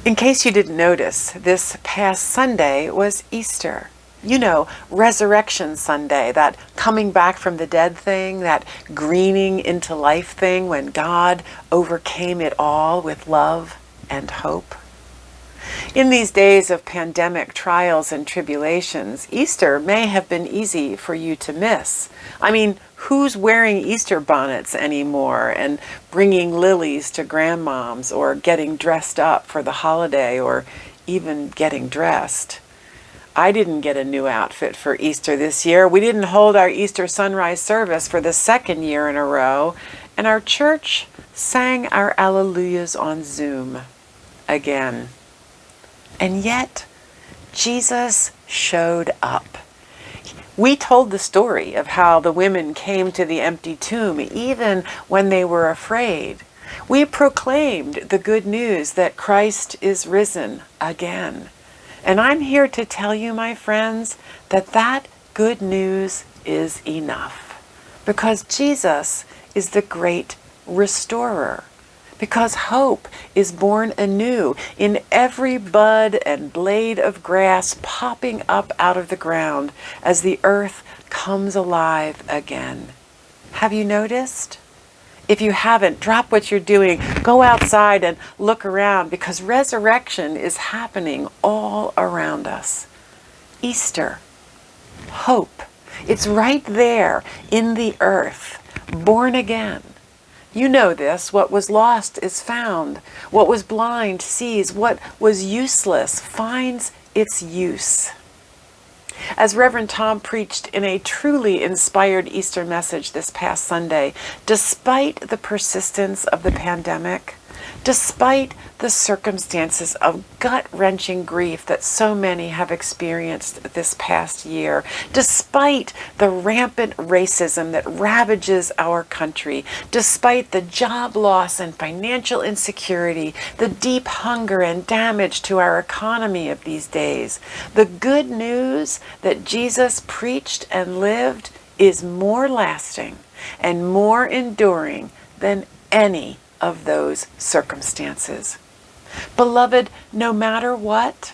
In case you didn't notice, this past Sunday was Easter. You know, Resurrection Sunday, that coming back from the dead thing, that greening into life thing when God overcame it all with love and hope. In these days of pandemic trials and tribulations, Easter may have been easy for you to miss. I mean, who's wearing Easter bonnets anymore and bringing lilies to grandmoms or getting dressed up for the holiday or even getting dressed? I didn't get a new outfit for Easter this year. We didn't hold our Easter sunrise service for the second year in a row, and our church sang our Alleluias on Zoom again. And yet, Jesus showed up. We told the story of how the women came to the empty tomb even when they were afraid. We proclaimed the good news that Christ is risen again. And I'm here to tell you, my friends, that good news is enough. Because Jesus is the great restorer. Because hope is born anew in every bud and blade of grass popping up out of the ground as the earth comes alive again. Have you noticed? If you haven't, drop what you're doing, go outside and look around, because resurrection is happening all around us. Easter, hope, it's right there in the earth, born again. You know this, what was lost is found. What was blind sees. What was useless finds its use. As Reverend Tom preached in a truly inspired Easter message this past Sunday, despite the persistence of the pandemic, despite the circumstances of gut-wrenching grief that so many have experienced this past year, despite the rampant racism that ravages our country, despite the job loss and financial insecurity, the deep hunger and damage to our economy of these days, the good news that Jesus preached and lived is more lasting and more enduring than any of those circumstances. Beloved, no matter what,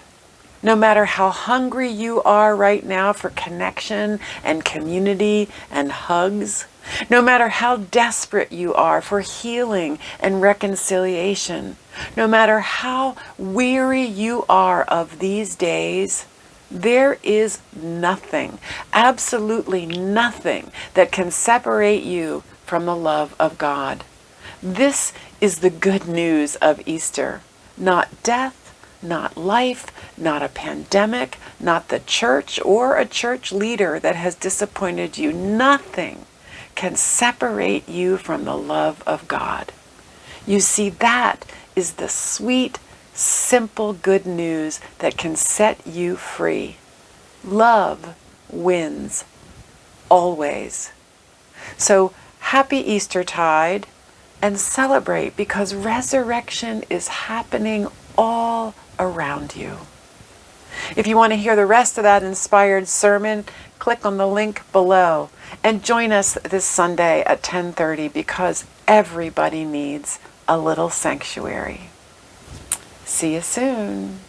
no matter how hungry you are right now for connection and community and hugs, no matter how desperate you are for healing and reconciliation, no matter how weary you are of these days, there is nothing, absolutely nothing, that can separate you from the love of God. This is the good news of Easter. Not death, not life, not a pandemic, not the church or a church leader that has disappointed you. Nothing can separate you from the love of God. You see, that is the sweet, simple good news that can set you free. Love wins, always. So, happy Eastertide. And celebrate, because resurrection is happening all around you. If you want to hear the rest of that inspired sermon, click on the link below and join us this Sunday at 10:30, because everybody needs a little sanctuary. See you soon.